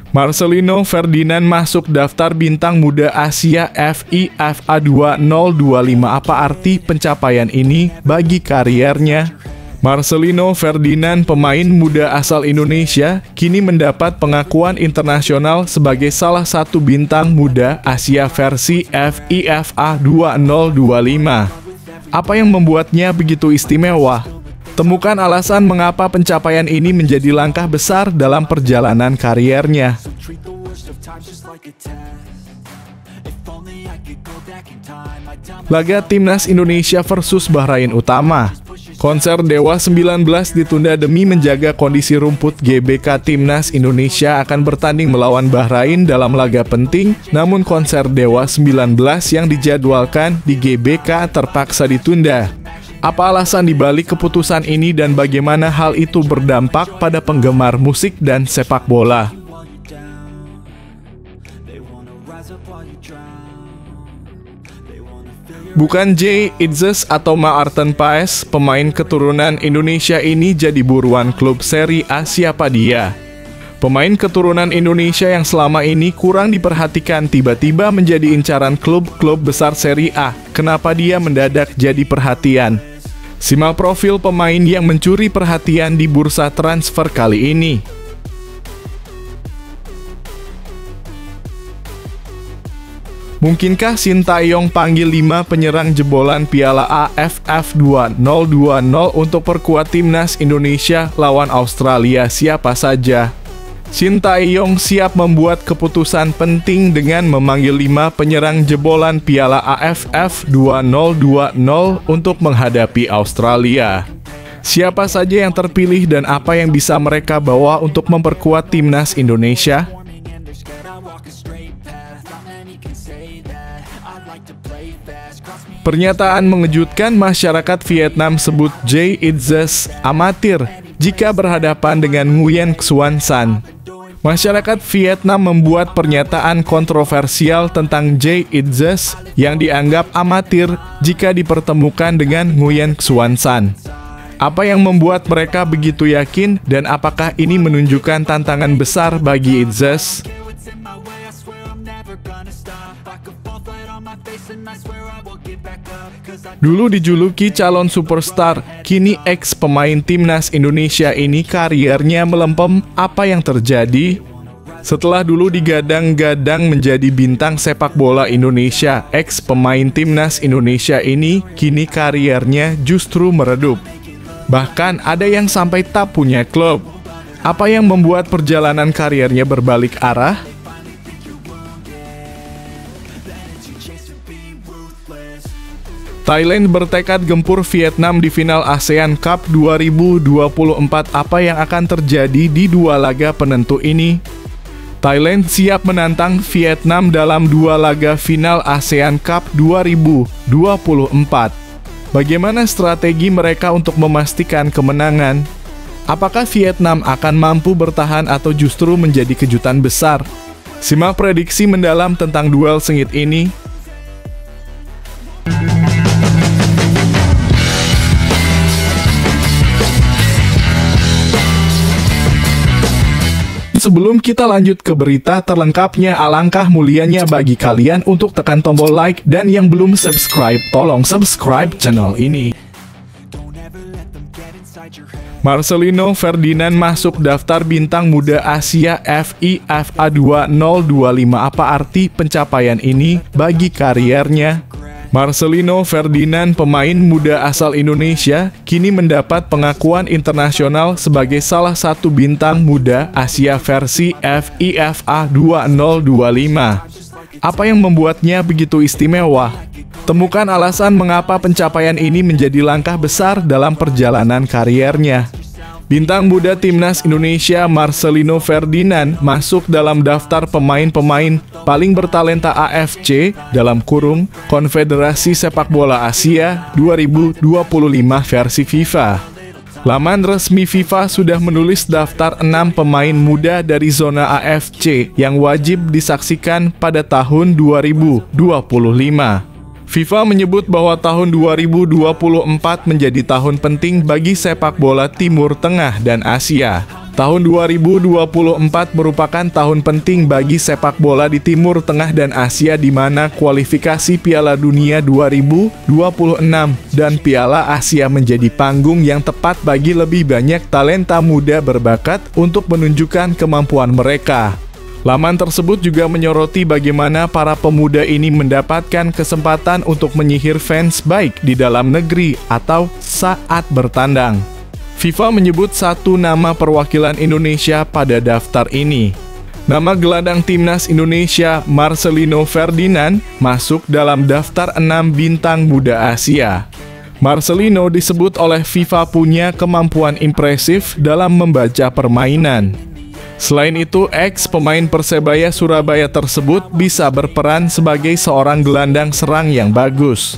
Marcelino Ferdinand masuk daftar bintang muda Asia FIFA 2025. Apa arti pencapaian ini bagi kariernya? Marcelino Ferdinand, pemain muda asal Indonesia, kini mendapat pengakuan internasional sebagai salah satu bintang muda Asia versi FIFA 2025. Apa yang membuatnya begitu istimewa? Temukan alasan mengapa pencapaian ini menjadi langkah besar dalam perjalanan kariernya. Laga Timnas Indonesia versus Bahrain utama. Konser Dewa 19 ditunda demi menjaga kondisi rumput. GBK Timnas Indonesia akan bertanding melawan Bahrain dalam laga penting, namun konser Dewa 19 yang dijadwalkan di GBK terpaksa ditunda. Apa alasan dibalik keputusan ini dan bagaimana hal itu berdampak pada penggemar musik dan sepak bola? Bukan Jay Itzes atau Maarten Paes, pemain keturunan Indonesia ini jadi buruan klub Serie A. Siapa dia? Pemain keturunan Indonesia yang selama ini kurang diperhatikan tiba-tiba menjadi incaran klub-klub besar Serie A. Kenapa dia mendadak jadi perhatian? Simak profil pemain yang mencuri perhatian di bursa transfer kali ini. Mungkinkah Sintayong panggil 5 penyerang jebolan Piala AFF 2020 untuk perkuat Timnas Indonesia lawan Australia? Siapa saja? Sintayong siap membuat keputusan penting dengan memanggil 5 penyerang jebolan Piala AFF 2020 untuk menghadapi Australia. Siapa saja yang terpilih dan apa yang bisa mereka bawa untuk memperkuat Timnas Indonesia? Pernyataan mengejutkan, masyarakat Vietnam sebut Jay Itzes amatir jika berhadapan dengan Nguyen Xuan San. Masyarakat Vietnam membuat pernyataan kontroversial tentang Jay Itzes yang dianggap amatir jika dipertemukan dengan Nguyen Xuan San. Apa yang membuat mereka begitu yakin dan apakah ini menunjukkan tantangan besar bagi Itzes? Dulu dijuluki calon superstar, kini ex pemain Timnas Indonesia ini kariernya melempem. Apa yang terjadi? Setelah dulu digadang-gadang menjadi bintang sepak bola Indonesia, ex pemain Timnas Indonesia ini kini kariernya justru meredup. Bahkan ada yang sampai tak punya klub. Apa yang membuat perjalanan kariernya berbalik arah? Thailand bertekad gempur Vietnam di final ASEAN Cup 2024. Apa yang akan terjadi di dua laga penentu ini? Thailand siap menantang Vietnam dalam dua laga final ASEAN Cup 2024. Bagaimana strategi mereka untuk memastikan kemenangan? Apakah Vietnam akan mampu bertahan atau justru menjadi kejutan besar? Simak prediksi mendalam tentang duel sengit ini. Sebelum kita lanjut ke berita terlengkapnya, alangkah mulianya bagi kalian untuk tekan tombol like dan yang belum subscribe, tolong subscribe channel ini. Marcelino Ferdinand masuk daftar bintang muda Asia FIFA 2025. Apa arti pencapaian ini bagi kariernya? Marcelino Ferdinand, pemain muda asal Indonesia, kini mendapat pengakuan internasional sebagai salah satu bintang muda Asia versi FIFA 2025. Apa yang membuatnya begitu istimewa? Temukan alasan mengapa pencapaian ini menjadi langkah besar dalam perjalanan kariernya. Bintang muda Timnas Indonesia Marcelino Ferdinand masuk dalam daftar pemain-pemain paling bertalenta AFC (Konfederasi Sepak Bola Asia 2025 versi FIFA). Laman resmi FIFA sudah menulis daftar 6 pemain muda dari zona AFC yang wajib disaksikan pada tahun 2025. FIFA menyebut bahwa tahun 2024 menjadi tahun penting bagi sepak bola Timur Tengah dan Asia. Tahun 2024 merupakan tahun penting bagi sepak bola di Timur Tengah dan Asia, di mana kualifikasi Piala Dunia 2026 dan Piala Asia menjadi panggung yang tepat bagi lebih banyak talenta muda berbakat untuk menunjukkan kemampuan mereka. Laman tersebut juga menyoroti bagaimana para pemuda ini mendapatkan kesempatan untuk menyihir fans baik di dalam negeri atau saat bertandang. FIFA menyebut satu nama perwakilan Indonesia pada daftar ini. Nama gelandang timnas Indonesia Marcelino Ferdinand masuk dalam daftar 6 bintang muda Asia. Marcelino disebut oleh FIFA punya kemampuan impresif dalam membaca permainan. Selain itu, ex-pemain Persebaya Surabaya tersebut bisa berperan sebagai seorang gelandang serang yang bagus.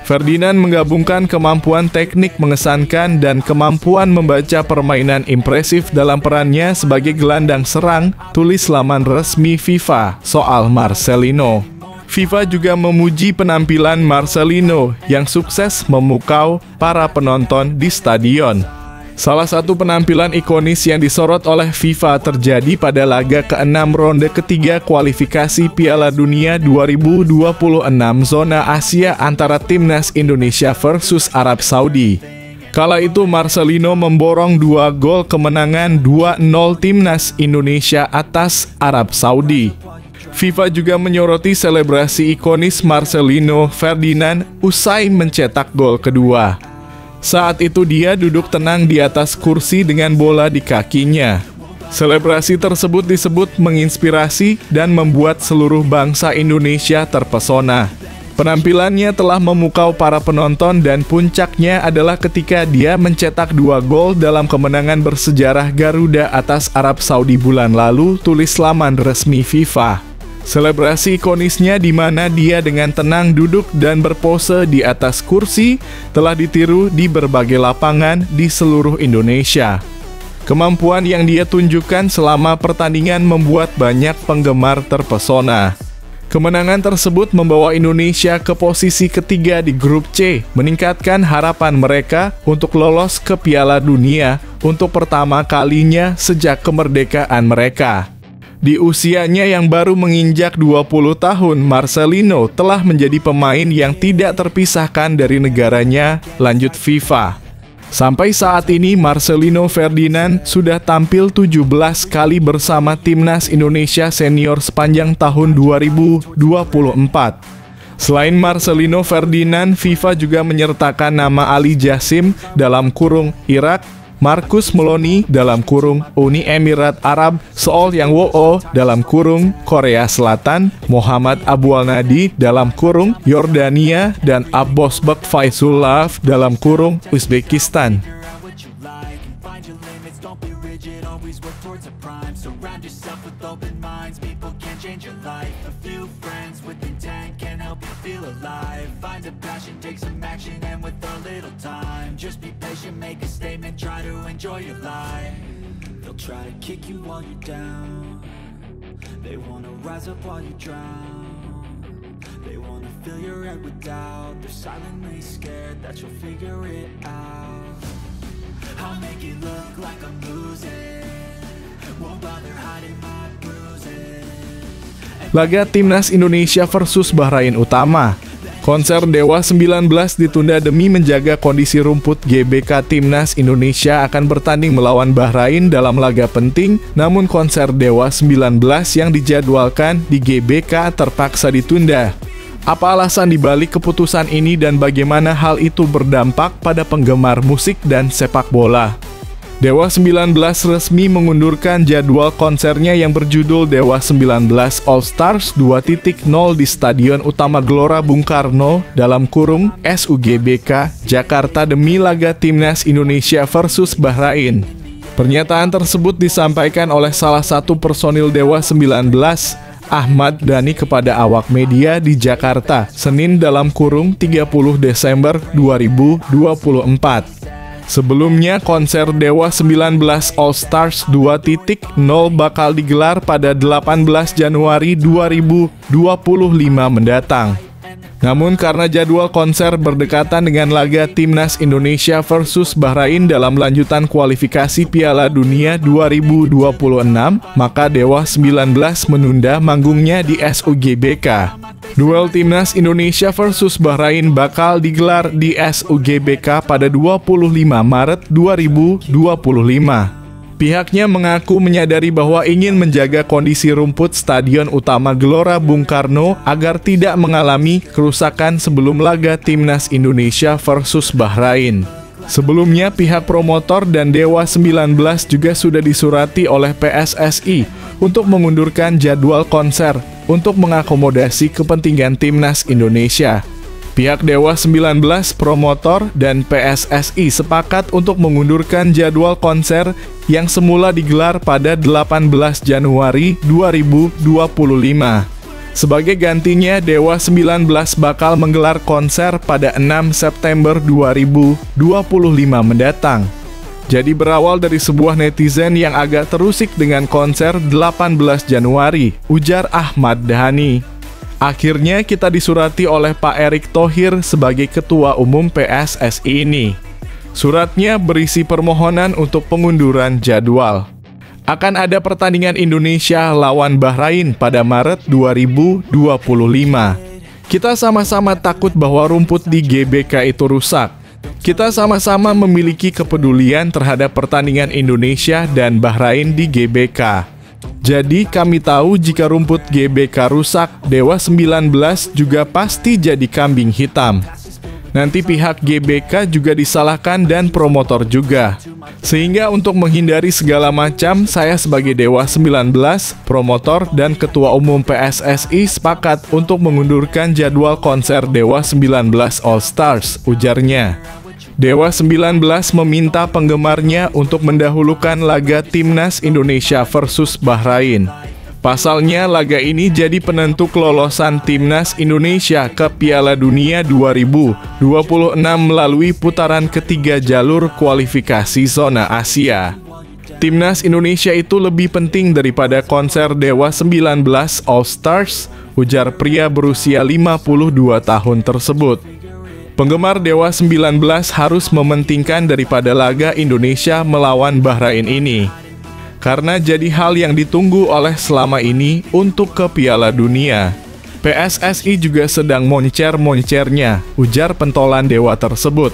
Ferdinand menggabungkan kemampuan teknik mengesankan dan kemampuan membaca permainan impresif dalam perannya sebagai gelandang serang, tulis laman resmi FIFA soal Marcelino. FIFA juga memuji penampilan Marcelino yang sukses memukau para penonton di stadion. Salah satu penampilan ikonis yang disorot oleh FIFA terjadi pada laga ke-6 ronde ketiga kualifikasi Piala Dunia 2026 zona Asia antara timnas Indonesia versus Arab Saudi. Kala itu Marcelino memborong 2 gol kemenangan 2-0 timnas Indonesia atas Arab Saudi. FIFA juga menyoroti selebrasi ikonis Marcelino Ferdinand usai mencetak gol kedua. Saat itu dia duduk tenang di atas kursi dengan bola di kakinya. Selebrasi tersebut disebut menginspirasi dan membuat seluruh bangsa Indonesia terpesona. Penampilannya telah memukau para penonton dan puncaknya adalah ketika dia mencetak 2 gol dalam kemenangan bersejarah Garuda atas Arab Saudi bulan lalu, tulis laman resmi FIFA. Selebrasi ikonisnya di mana dia dengan tenang duduk dan berpose di atas kursi telah ditiru di berbagai lapangan di seluruh Indonesia. Kemampuan yang dia tunjukkan selama pertandingan membuat banyak penggemar terpesona. Kemenangan tersebut membawa Indonesia ke posisi ketiga di grup C, meningkatkan harapan mereka untuk lolos ke Piala Dunia untuk pertama kalinya sejak kemerdekaan mereka. Di usianya yang baru menginjak 20 tahun, Marcelino telah menjadi pemain yang tidak terpisahkan dari negaranya, lanjut FIFA. Sampai saat ini, Marcelino Ferdinand sudah tampil 17 kali bersama timnas Indonesia senior sepanjang tahun 2024. Selain Marcelino Ferdinand, FIFA juga menyertakan nama Ali Jassim dalam kurung Irak, Marcus Meloni dalam kurung Uni Emirat Arab, Seoul Yang Wo dalam kurung Korea Selatan, Muhammad Abualnadi dalam kurung Yordania, dan Abbosbek Faisullah dalam kurung Uzbekistan. Find a passion, take some action, and with a little time, just be patient, make a statement, try to enjoy your life. They'll try to kick you while you're down. They wanna rise up while you drown. They wanna fill your head with doubt. They're silently scared that you'll figure it out. I'll make it look like I'm losing. Won't bother hiding my bruises. Laga Timnas Indonesia versus Bahrain utama. Konser Dewa 19 ditunda demi menjaga kondisi rumput. GBK Timnas Indonesia akan bertanding melawan Bahrain dalam laga penting, namun konser Dewa 19 yang dijadwalkan di GBK terpaksa ditunda. Apa alasan dibalik keputusan ini dan bagaimana hal itu berdampak pada penggemar musik dan sepak bola? Dewa 19 resmi mengundurkan jadwal konsernya yang berjudul Dewa 19 All Stars 2.0 di Stadion Utama Gelora Bung Karno dalam kurung SUGBK Jakarta demi laga Timnas Indonesia versus Bahrain. Pernyataan tersebut disampaikan oleh salah satu personil Dewa 19, Ahmad Dhani, kepada awak media di Jakarta, Senin dalam kurung 30 Desember 2024. Sebelumnya, konser Dewa 19 All Stars 2.0 bakal digelar pada 18 Januari 2025 mendatang. Namun karena jadwal konser berdekatan dengan laga Timnas Indonesia versus Bahrain dalam lanjutan kualifikasi Piala Dunia 2026, maka Dewa 19 menunda manggungnya di SUGBK. Duel Timnas Indonesia versus Bahrain bakal digelar di SUGBK pada 25 Maret 2025. Pihaknya mengaku menyadari bahwa ingin menjaga kondisi rumput Stadion Utama Gelora Bung Karno agar tidak mengalami kerusakan sebelum laga Timnas Indonesia versus Bahrain. Sebelumnya, pihak promotor dan Dewa 19 juga sudah disurati oleh PSSI untuk mengundurkan jadwal konser untuk mengakomodasi kepentingan Timnas Indonesia. Pihak Dewa 19, promotor, dan PSSI sepakat untuk mengundurkan jadwal konser yang semula digelar pada 18 Januari 2025. Sebagai gantinya, Dewa 19 bakal menggelar konser pada 6 September 2025 mendatang. Jadi berawal dari sebuah netizen yang agak terusik dengan konser 18 Januari, ujar Ahmad Dhani. Akhirnya kita disurati oleh Pak Erick Thohir sebagai Ketua Umum PSSI ini. Suratnya berisi permohonan untuk pengunduran jadwal. Akan ada pertandingan Indonesia lawan Bahrain pada Maret 2025. Kita sama-sama takut bahwa rumput di GBK itu rusak. Kita sama-sama memiliki kepedulian terhadap pertandingan Indonesia dan Bahrain di GBK. Jadi kami tahu jika rumput GBK rusak, Dewa 19 juga pasti jadi kambing hitam. Nanti pihak GBK juga disalahkan dan promotor juga. Sehingga untuk menghindari segala macam, saya sebagai Dewa 19, promotor, dan Ketua Umum PSSI sepakat untuk mengundurkan jadwal konser Dewa 19 All Stars, ujarnya. Dewa 19 meminta penggemarnya untuk mendahulukan laga Timnas Indonesia versus Bahrain. Pasalnya, laga ini jadi penentu kelolosan Timnas Indonesia ke Piala Dunia 2026 melalui putaran ketiga jalur kualifikasi zona Asia. Timnas Indonesia itu lebih penting daripada konser Dewa 19 All Stars, ujar pria berusia 52 tahun tersebut. Penggemar Dewa 19 harus mementingkan daripada laga Indonesia melawan Bahrain ini, karena jadi hal yang ditunggu oleh selama ini untuk ke Piala Dunia. PSSI juga sedang moncer-moncernya, ujar pentolan Dewa tersebut.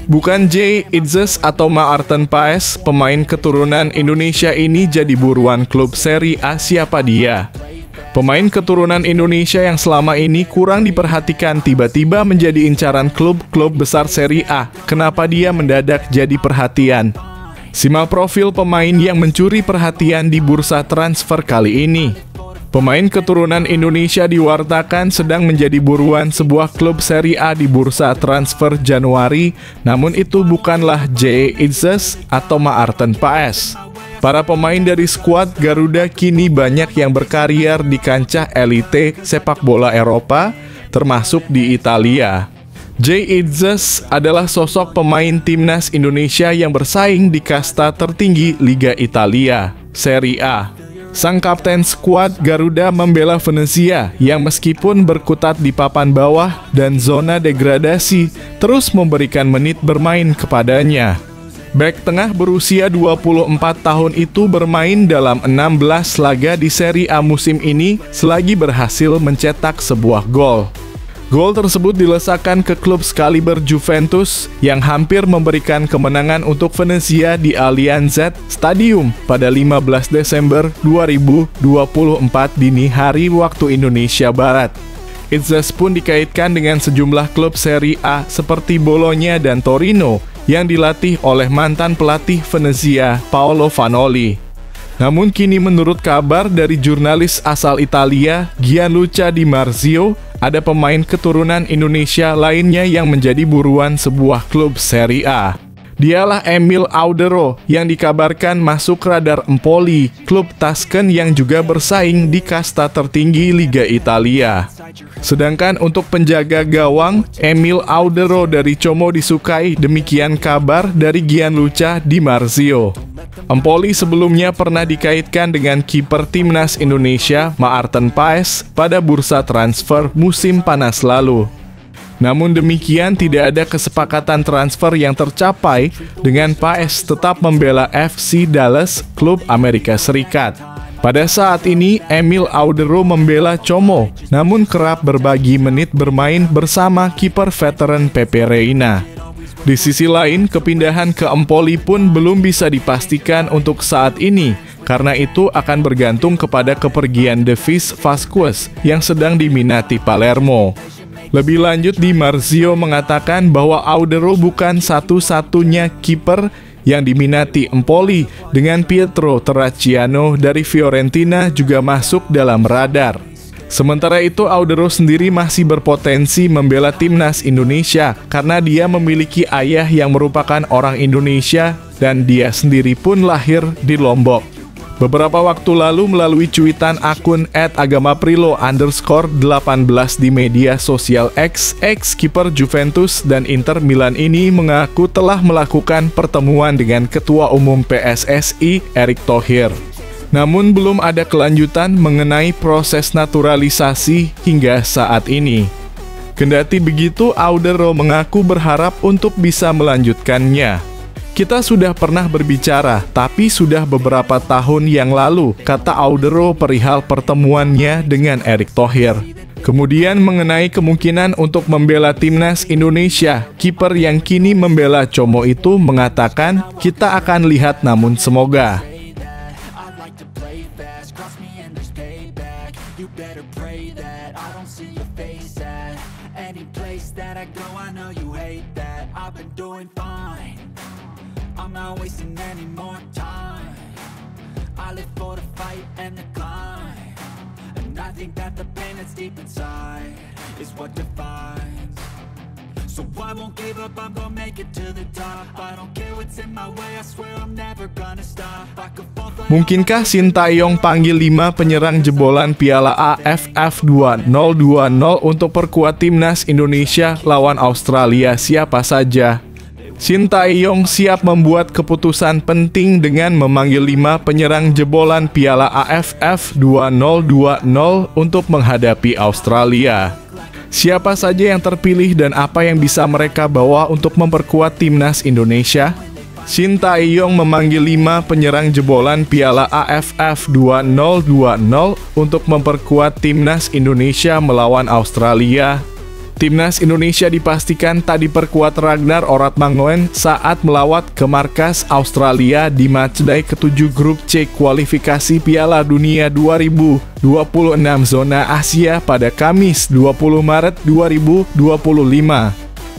Bukan Jay Itzes atau Maarten Paes, pemain keturunan Indonesia ini jadi buruan klub Serie A. Siapa dia? Pemain keturunan Indonesia yang selama ini kurang diperhatikan tiba-tiba menjadi incaran klub-klub besar Serie A. Kenapa dia mendadak jadi perhatian? Simak profil pemain yang mencuri perhatian di bursa transfer kali ini. Pemain keturunan Indonesia diwartakan sedang menjadi buruan sebuah klub Serie A di bursa transfer Januari, namun itu bukanlah Jay Itzes atau Maarten Paes. Para pemain dari skuad Garuda kini banyak yang berkarier di kancah elite sepak bola Eropa, termasuk di Italia. Jay Itzes adalah sosok pemain timnas Indonesia yang bersaing di kasta tertinggi Liga Italia, Serie A. Sang kapten skuad Garuda membela Venezia yang meskipun berkutat di papan bawah dan zona degradasi, terus memberikan menit bermain kepadanya. Bek tengah berusia 24 tahun itu bermain dalam 16 laga di Serie A musim ini selagi berhasil mencetak sebuah gol. Gol tersebut dilesakan ke klub skaliber Juventus yang hampir memberikan kemenangan untuk Venezia di Allianz Stadium pada 15 Desember 2024 dini hari waktu Indonesia Barat. Itzes pun dikaitkan dengan sejumlah klub Serie A seperti Bologna dan Torino yang dilatih oleh mantan pelatih Venezia Paolo Vanoli. Namun kini menurut kabar dari jurnalis asal Italia Gianluca Di Marzio, ada pemain keturunan Indonesia lainnya yang menjadi buruan sebuah klub Serie A. Dialah Emil Audero yang dikabarkan masuk radar Empoli, klub Tusken yang juga bersaing di kasta tertinggi Liga Italia. Sedangkan untuk penjaga gawang, Emil Audero dari Como disukai, demikian kabar dari Gianluca Di Marzio. Empoli sebelumnya pernah dikaitkan dengan kiper timnas Indonesia, Maarten Paes, pada bursa transfer musim panas lalu. Namun demikian, tidak ada kesepakatan transfer yang tercapai dengan Paes tetap membela FC Dallas, klub Amerika Serikat. Pada saat ini, Emil Audero membela Como, namun kerap berbagi menit bermain bersama kiper veteran Pepe Reina. Di sisi lain, kepindahan ke Empoli pun belum bisa dipastikan untuk saat ini, karena itu akan bergantung kepada kepergian Davis Vasquez yang sedang diminati Palermo. Lebih lanjut, Di Marzio mengatakan bahwa Audero bukan satu-satunya kiper yang diminati Empoli, dengan Pietro Terracciano dari Fiorentina juga masuk dalam radar. Sementara itu, Audero sendiri masih berpotensi membela timnas Indonesia karena dia memiliki ayah yang merupakan orang Indonesia dan dia sendiri pun lahir di Lombok. Beberapa waktu lalu melalui cuitan akun @agamaprilo_18 di media sosial X, ex-kiper Juventus dan Inter Milan ini mengaku telah melakukan pertemuan dengan Ketua Umum PSSI, Erick Thohir. Namun belum ada kelanjutan mengenai proses naturalisasi hingga saat ini. Kendati begitu, Audero mengaku berharap untuk bisa melanjutkannya. Kita sudah pernah berbicara, tapi sudah beberapa tahun yang lalu, kata Audero perihal pertemuannya dengan Erick Thohir. Kemudian mengenai kemungkinan untuk membela timnas Indonesia, kiper yang kini membela Como itu mengatakan, kita akan lihat namun semoga. I'm not wasting any more time. I live for the fight and the climb, and I think that the pain that's deep inside is what defines. So I won't give up, I'm gonna make it to the top. I don't care what's in my way, I swear I'm never gonna stop. I could fall flat. Mungkinkah Sintayong panggil 5 penyerang jebolan Piala AFF 2020 untuk perkuat timnas Indonesia lawan Australia siapa saja? Sintayong siap membuat keputusan penting dengan memanggil 5 penyerang jebolan Piala AFF 2020 untuk menghadapi Australia. Siapa saja yang terpilih dan apa yang bisa mereka bawa untuk memperkuat timnas Indonesia? Sintayong memanggil 5 penyerang jebolan Piala AFF 2020 untuk memperkuat timnas Indonesia melawan Australia. Timnas Indonesia dipastikan tak diperkuat Ragnar Oratmangoen saat melawat ke markas Australia di matchday ke-7 grup C kualifikasi Piala Dunia 2026 zona Asia pada Kamis 20 Maret 2025.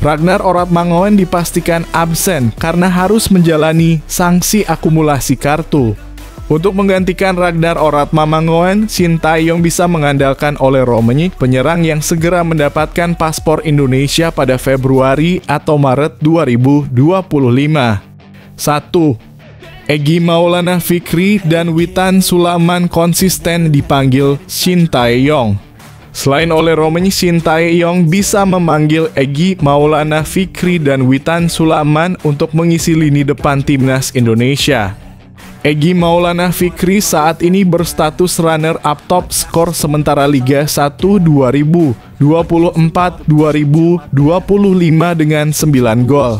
Ragnar Oratmangoen dipastikan absen karena harus menjalani sanksi akumulasi kartu. Untuk menggantikan Ragnar Oratmangoen, Sintayong bisa mengandalkan Ole Romenik, penyerang yang segera mendapatkan paspor Indonesia pada Februari atau Maret 2025. 1. Egy Maulana Fikri dan Witan Sulaiman konsisten dipanggil Sintayong. Selain Ole Romenik, Sintayong bisa memanggil Egy Maulana Fikri dan Witan Sulaiman untuk mengisi lini depan timnas Indonesia. Egy Maulana Fikri saat ini berstatus runner-up top skor sementara Liga 1 2024-2025 dengan 9 gol.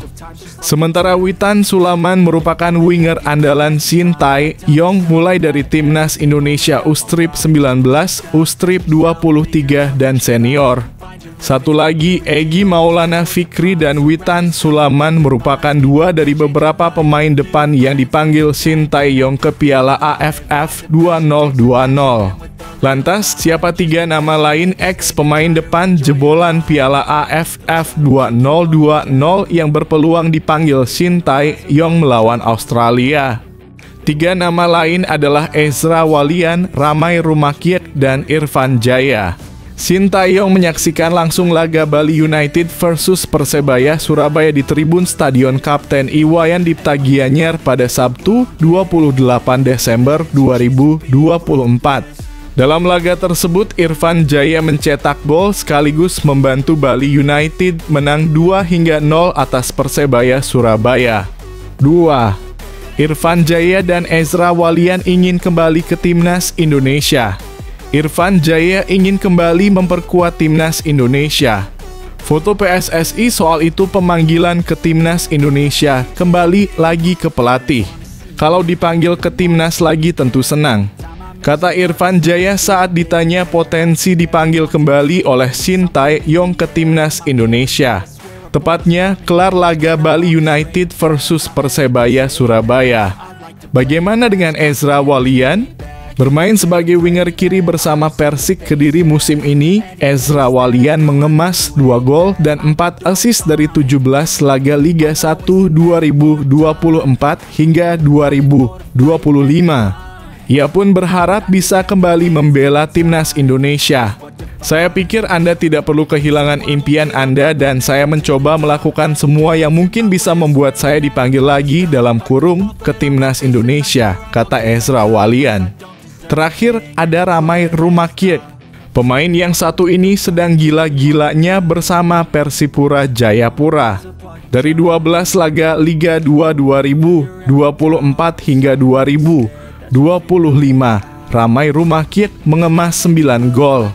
Sementara Witan Sulaiman merupakan winger andalan Sintayong mulai dari timnas Indonesia U-19, U-23 dan senior. Satu lagi, Egy Maulana Fikri dan Witan Sulaiman merupakan 2 dari beberapa pemain depan yang dipanggil Sintayong ke Piala AFF 2020. Lantas, siapa 3 nama lain ex-pemain depan jebolan Piala AFF 2020 yang berpeluang dipanggil Sintayong melawan Australia? 3 nama lain adalah Ezra Walian, Ramai Rumakit, dan Irfan Jaya. Sintayong menyaksikan langsung laga Bali United versus Persebaya Surabaya di tribun Stadion Kapten Iwayan Dipta Gianyar pada Sabtu 28 Desember 2024. Dalam laga tersebut, Irfan Jaya mencetak gol sekaligus membantu Bali United menang 2-0 atas Persebaya Surabaya. 2. Irfan Jaya dan Ezra Walian ingin kembali ke Timnas Indonesia. Irfan Jaya ingin kembali memperkuat Timnas Indonesia. Foto PSSI soal itu pemanggilan ke Timnas Indonesia kembali lagi ke pelatih. Kalau dipanggil ke Timnas lagi tentu senang, kata Irfan Jaya saat ditanya potensi dipanggil kembali oleh Sintayong ke Timnas Indonesia. Tepatnya, kelar laga Bali United versus Persebaya Surabaya. Bagaimana dengan Ezra Walian? Bermain sebagai winger kiri bersama Persik Kediri musim ini, Ezra Walian mengemas 2 gol dan 4 assist dari 17 laga Liga 1 2024 hingga 2025. Ia pun berharap bisa kembali membela Timnas Indonesia. Saya pikir Anda tidak perlu kehilangan impian Anda dan saya mencoba melakukan semua yang mungkin bisa membuat saya dipanggil lagi dalam kurung ke Timnas Indonesia, kata Ezra Walian. Terakhir ada Ramai Rumakiek. Pemain yang satu ini sedang gila-gilanya bersama Persipura Jayapura. Dari 12 laga Liga 2 2024 hingga 2025, Ramai Rumakiek mengemas 9 gol.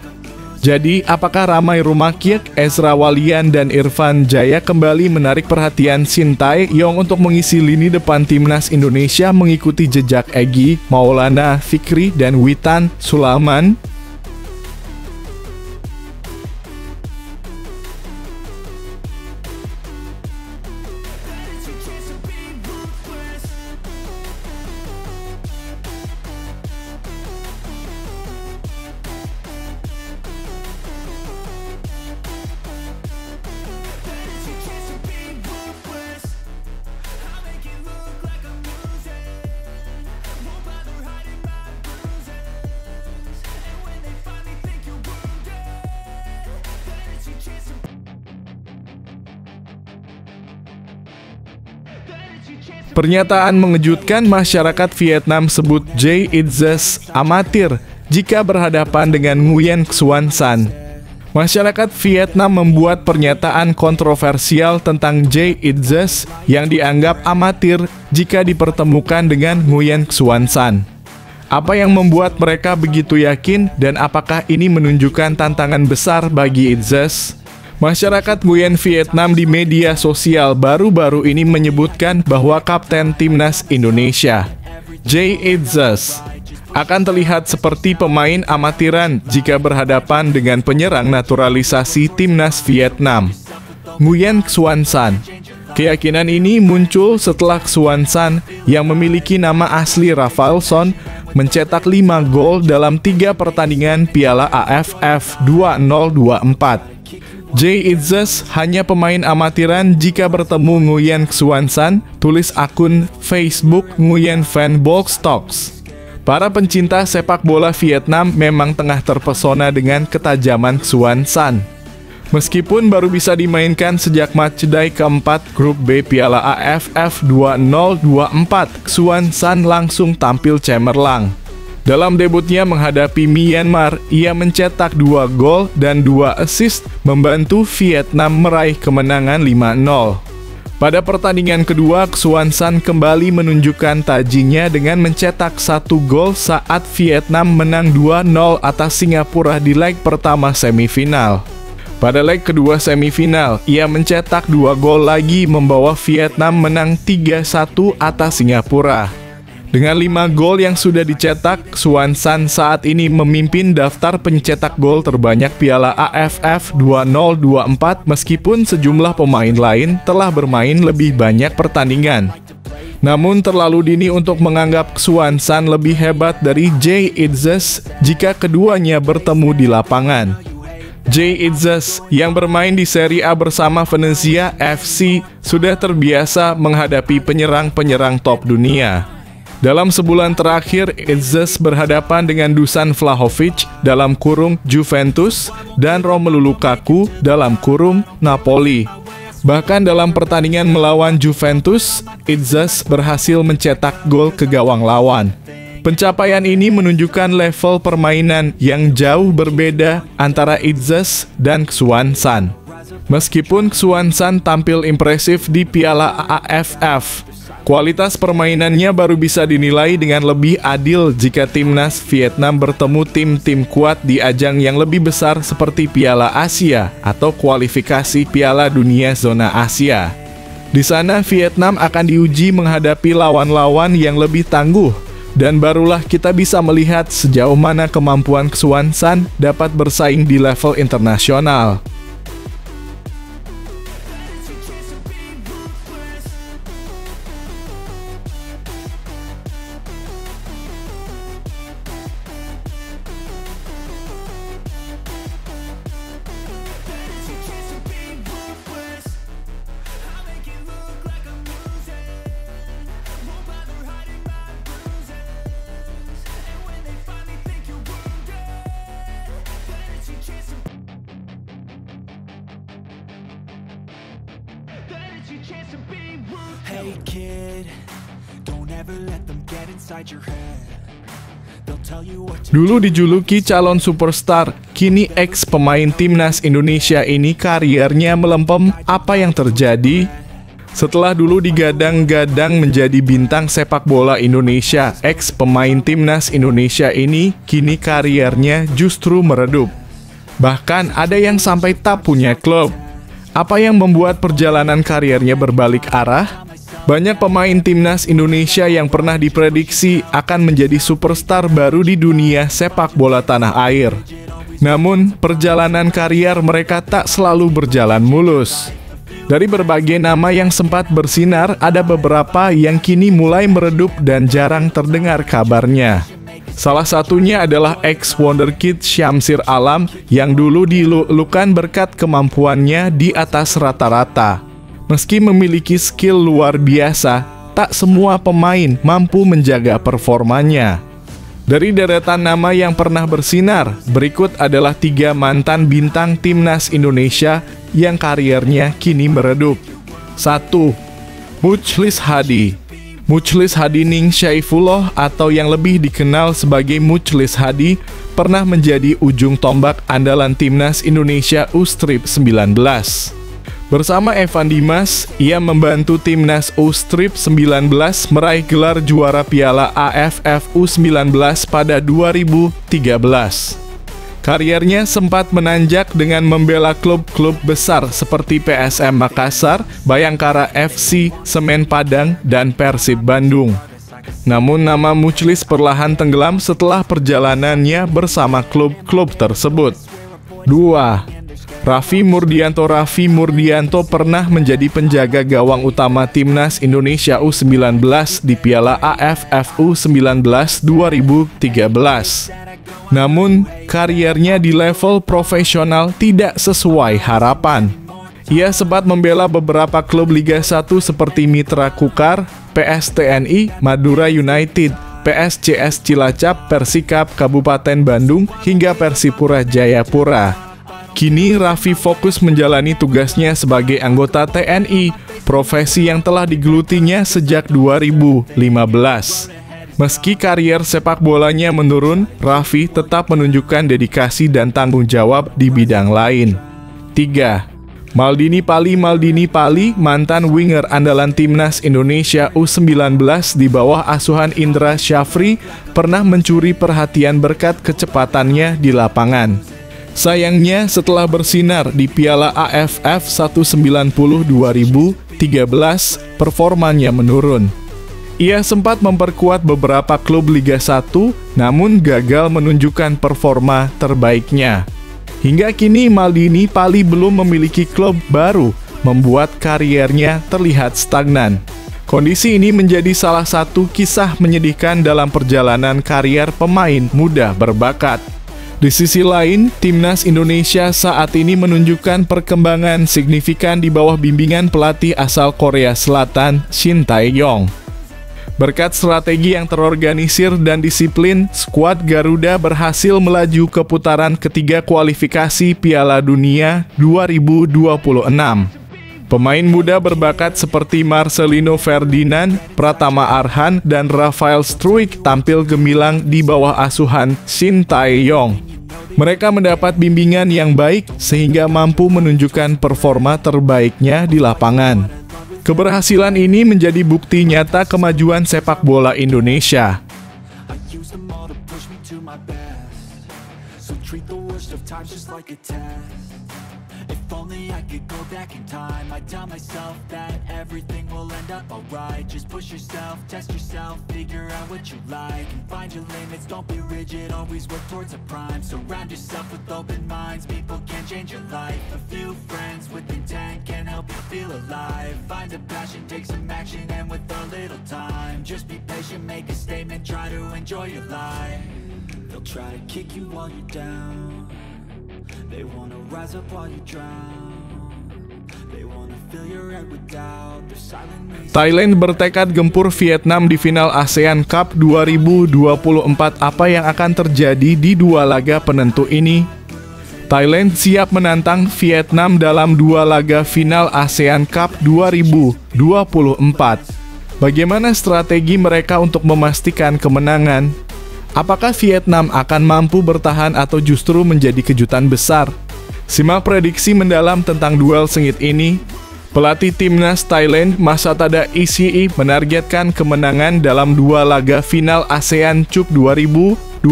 Jadi, apakah Ramai Rumakiek, Ezra Walian, dan Irfan Jaya kembali menarik perhatian Sintayong untuk mengisi lini depan Timnas Indonesia mengikuti jejak Egy, Maulana Fikri, dan Witan Sulaiman? Pernyataan mengejutkan masyarakat Vietnam sebut Jay Itzes amatir jika berhadapan dengan Nguyen Xuan San. Masyarakat Vietnam membuat pernyataan kontroversial tentang Jay Itzes yang dianggap amatir jika dipertemukan dengan Nguyen Xuan San. Apa yang membuat mereka begitu yakin dan apakah ini menunjukkan tantangan besar bagi Itzes? Masyarakat Nguyen Vietnam di media sosial baru-baru ini menyebutkan bahwa Kapten Timnas Indonesia, Jay Itzes, akan terlihat seperti pemain amatiran jika berhadapan dengan penyerang naturalisasi Timnas Vietnam, Nguyen Xuan San. Keyakinan ini muncul setelah Xuan San yang memiliki nama asli Rafaelson mencetak 5 gol dalam 3 pertandingan Piala AFF 2024. Jay Itzes hanya pemain amatiran jika bertemu Nguyen Xuan San, tulis akun Facebook Nguyen Fan Box Talks. Para pencinta sepak bola Vietnam memang tengah terpesona dengan ketajaman Xuan San. Meskipun baru bisa dimainkan sejak matchday keempat Grup B Piala AFF 2024, Xuan San langsung tampil cemerlang. Dalam debutnya menghadapi Myanmar, ia mencetak 2 gol dan 2 assist membantu Vietnam meraih kemenangan 5-0. Pada pertandingan kedua, Xuan San kembali menunjukkan tajinya dengan mencetak 1 gol saat Vietnam menang 2-0 atas Singapura di leg pertama semifinal. Pada leg kedua semifinal, ia mencetak 2 gol lagi membawa Vietnam menang 3-1 atas Singapura. Dengan 5 gol yang sudah dicetak, Xuan San saat ini memimpin daftar pencetak gol terbanyak Piala AFF 2024 meskipun sejumlah pemain lain telah bermain lebih banyak pertandingan. Namun terlalu dini untuk menganggap Xuan San lebih hebat dari Jay Itzes jika keduanya bertemu di lapangan. Jay Itzes yang bermain di Serie A bersama Venezia FC sudah terbiasa menghadapi penyerang-penyerang top dunia. Dalam sebulan terakhir, Itzes berhadapan dengan Dusan Vlahovic dalam kurung Juventus dan Romelu Lukaku dalam kurung Napoli. Bahkan dalam pertandingan melawan Juventus, Itzes berhasil mencetak gol ke gawang lawan. Pencapaian ini menunjukkan level permainan yang jauh berbeda antara Itzes dan Xuanzan. Meskipun Xuanzan tampil impresif di Piala AFF, kualitas permainannya baru bisa dinilai dengan lebih adil jika timnas Vietnam bertemu tim-tim kuat di ajang yang lebih besar seperti Piala Asia atau kualifikasi Piala Dunia Zona Asia. Di sana Vietnam akan diuji menghadapi lawan-lawan yang lebih tangguh, dan barulah kita bisa melihat sejauh mana kemampuan Xuanzan dapat bersaing di level internasional. Hey kid, don't ever let them get inside your head. They'll tell you what to Dulu dijuluki calon superstar, kini ex pemain timnas Indonesia ini kariernya melempem. Apa yang terjadi? Setelah dulu digadang-gadang menjadi bintang sepak bola Indonesia, ex pemain timnas Indonesia ini kini kariernya justru meredup. Bahkan ada yang sampai tak punya klub. Apa yang membuat perjalanan kariernya berbalik arah? Banyak pemain timnas Indonesia yang pernah diprediksi akan menjadi superstar baru di dunia sepak bola tanah air. Namun, perjalanan karier mereka tak selalu berjalan mulus. Dari berbagai nama yang sempat bersinar, ada beberapa yang kini mulai meredup dan jarang terdengar kabarnya. Salah satunya adalah ex-wonderkid Syamsir Alam yang dulu dilulukan berkat kemampuannya di atas rata-rata. Meski memiliki skill luar biasa, tak semua pemain mampu menjaga performanya. Dari deretan nama yang pernah bersinar, berikut adalah 3 mantan bintang timnas Indonesia yang kariernya kini meredup. 1. Mujlis Hadi. Mujlis Hadining Syaifullah atau yang lebih dikenal sebagai Mujlis Hadi pernah menjadi ujung tombak andalan timnas Indonesia U-Strip 19. Bersama Evan Dimas, ia membantu timnas U-Strip 19 meraih gelar juara Piala AFF U19 pada 2013. Kariernya sempat menanjak dengan membela klub-klub besar seperti PSM Makassar, Bayangkara FC, Semen Padang, dan Persib Bandung. Namun nama Mujlis perlahan tenggelam setelah perjalanannya bersama klub-klub tersebut. 2. Raffi Murdianto. Raffi Murdianto pernah menjadi penjaga gawang utama timnas Indonesia U19 di Piala AFF U19 2013. Namun, kariernya di level profesional tidak sesuai harapan. Ia sempat membela beberapa klub Liga 1 seperti Mitra Kukar, PSTNI, Madura United, PSCS Cilacap, Persikap Kabupaten Bandung, hingga Persipura Jayapura. Kini Raffi fokus menjalani tugasnya sebagai anggota TNI, profesi yang telah digelutinya sejak 2015. Meski karier sepak bolanya menurun, Raffi tetap menunjukkan dedikasi dan tanggung jawab di bidang lain. 3. Maldini Pali. Maldini Pali, mantan winger andalan timnas Indonesia U19 di bawah asuhan Indra Syafri, pernah mencuri perhatian berkat kecepatannya di lapangan. Sayangnya, setelah bersinar di Piala AFF 190 2013, performanya menurun. Ia sempat memperkuat beberapa klub Liga 1, namun gagal menunjukkan performa terbaiknya. Hingga kini Maldini Pali belum memiliki klub baru, membuat kariernya terlihat stagnan. Kondisi ini menjadi salah satu kisah menyedihkan dalam perjalanan karier pemain muda berbakat. Di sisi lain, timnas Indonesia saat ini menunjukkan perkembangan signifikan di bawah bimbingan pelatih asal Korea Selatan, Shin Tae-yong. Berkat strategi yang terorganisir dan disiplin, skuad Garuda berhasil melaju ke putaran ketiga kualifikasi Piala Dunia 2026. Pemain muda berbakat seperti Marcelino Ferdinand, Pratama Arhan, dan Rafael Struijk tampil gemilang di bawah asuhan Shin Tae-yong. Mereka mendapat bimbingan yang baik sehingga mampu menunjukkan performa terbaiknya di lapangan. Keberhasilan ini menjadi bukti nyata kemajuan sepak bola Indonesia. If only I could go back in time, I'd tell myself that everything will end up alright. Just push yourself, test yourself, figure out what you like, and find your limits, don't be rigid, always work towards a prime. Surround yourself with open minds, people can change your life. A few friends with intent can help you feel alive. Find a passion, take some action, and with a little time, just be patient, make a statement, try to enjoy your life. They'll try to kick you while you're down, they wanna rise up while you drown. They wanna fill your head with doubt. They're silently... Thailand bertekad gempur Vietnam di final ASEAN Cup 2024. Apa yang akan terjadi di dua laga penentu ini? Thailand siap menantang Vietnam dalam dua laga final ASEAN Cup 2024. Bagaimana strategi mereka untuk memastikan kemenangan? Apakah Vietnam akan mampu bertahan atau justru menjadi kejutan besar? Simak prediksi mendalam tentang duel sengit ini. Pelatih timnas Thailand, Masatada Isi, menargetkan kemenangan dalam dua laga final ASEAN Cup 2024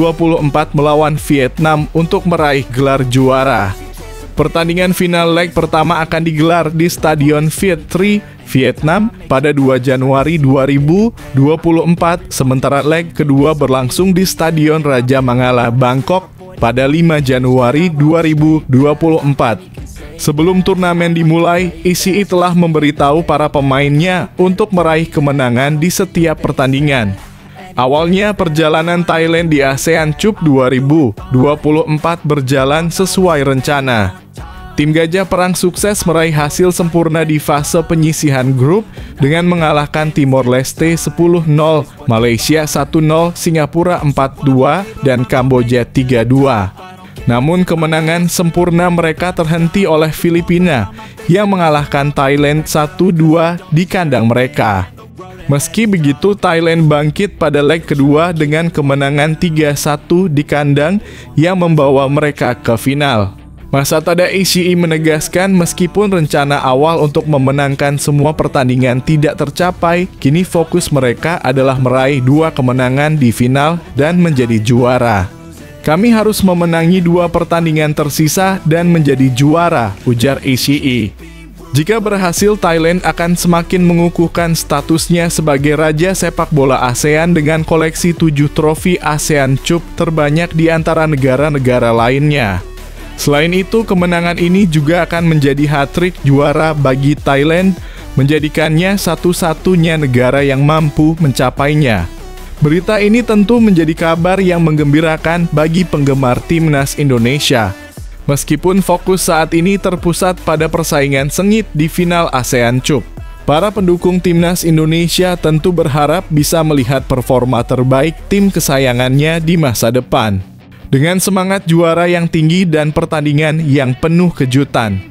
melawan Vietnam untuk meraih gelar juara. Pertandingan final leg pertama akan digelar di Stadion Viet Tri, Vietnam pada 2 Januari 2024, sementara leg kedua berlangsung di Stadion Raja Mangala, Bangkok pada 5 Januari 2024. Sebelum turnamen dimulai, ICI telah memberitahu para pemainnya untuk meraih kemenangan di setiap pertandingan. Awalnya perjalanan Thailand di ASEAN Cup 2024 berjalan sesuai rencana. Tim Gajah Perang sukses meraih hasil sempurna di fase penyisihan grup dengan mengalahkan Timor Leste 10-0, Malaysia 1-0, Singapura 4-2, dan Kamboja 3-2. Namun kemenangan sempurna mereka terhenti oleh Filipina yang mengalahkan Thailand 1-2 di kandang mereka. Meski begitu, Thailand bangkit pada leg kedua dengan kemenangan 3-1 di kandang yang membawa mereka ke final. Masatada Isi menegaskan meskipun rencana awal untuk memenangkan semua pertandingan tidak tercapai, kini fokus mereka adalah meraih 2 kemenangan di final dan menjadi juara. Kami harus memenangi 2 pertandingan tersisa dan menjadi juara, ujar Isi. Jika berhasil, Thailand akan semakin mengukuhkan statusnya sebagai raja sepak bola ASEAN dengan koleksi 7 trofi ASEAN Cup terbanyak di antara negara-negara lainnya. Selain itu, kemenangan ini juga akan menjadi hat-trick juara bagi Thailand, menjadikannya satu-satunya negara yang mampu mencapainya. Berita ini tentu menjadi kabar yang menggembirakan bagi penggemar timnas Indonesia. Meskipun fokus saat ini terpusat pada persaingan sengit di final ASEAN Cup, para pendukung timnas Indonesia tentu berharap bisa melihat performa terbaik tim kesayangannya di masa depan. Dengan semangat juara yang tinggi dan pertandingan yang penuh kejutan,